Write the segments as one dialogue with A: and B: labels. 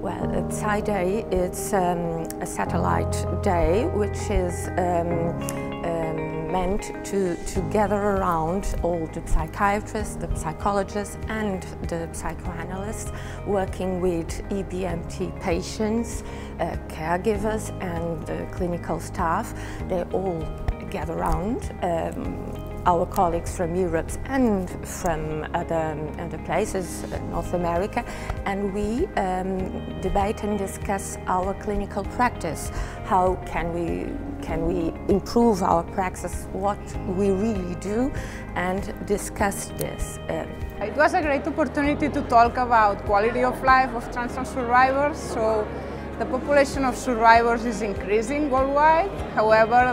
A: Well, Psy Day, it's a satellite day which is meant to gather around all the psychiatrists, the psychologists and the psychoanalysts working with EBMT patients, caregivers and clinical staff. They all gather around. Our colleagues from Europe and from other places, North America, and we debate and discuss our clinical practice. How can we improve our practice, what we really do, and discuss this.
B: It was a great opportunity to talk about quality of life of transplant survivors. So the population of survivors is increasing worldwide. However,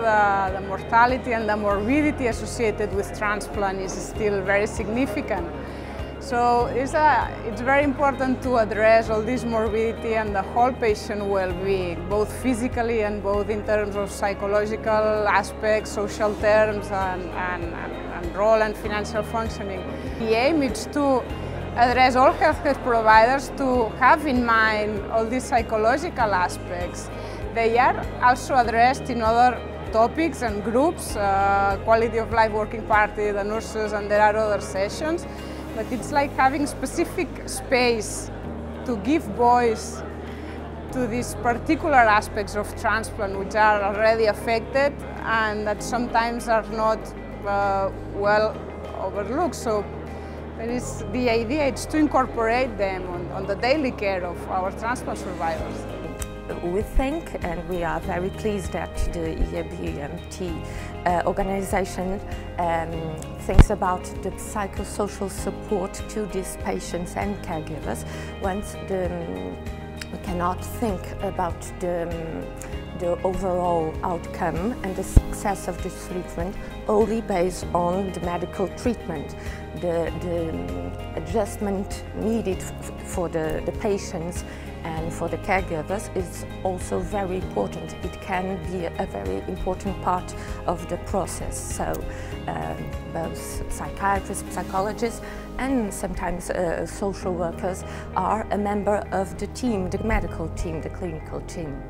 B: the mortality and the morbidity associated with transplant is still very significant. So it's very important to address all this morbidity and the whole patient well-being, both physically and both in terms of psychological aspects, social terms, and role and financial functioning. The aim is to address all healthcare providers to have in mind all these psychological aspects. They are also addressed in other topics and groups, quality of life working party, the nurses, and there are other sessions. But it's like having specific space to give voice to these particular aspects of transplant which are already affected and that sometimes are not well overlooked. So the idea is to incorporate them on the daily care of our transplant survivors.
A: We think, and we are very pleased that the EBMT organization thinks about the psychosocial support to these patients and caregivers. Once we cannot think about the overall outcome and the success of this treatment only based on the medical treatment. The adjustment needed for the patients and for the caregivers is also very important. It can be a very important part of the process. So both psychiatrists, psychologists and sometimes social workers are a member of the team, the medical team, the clinical team.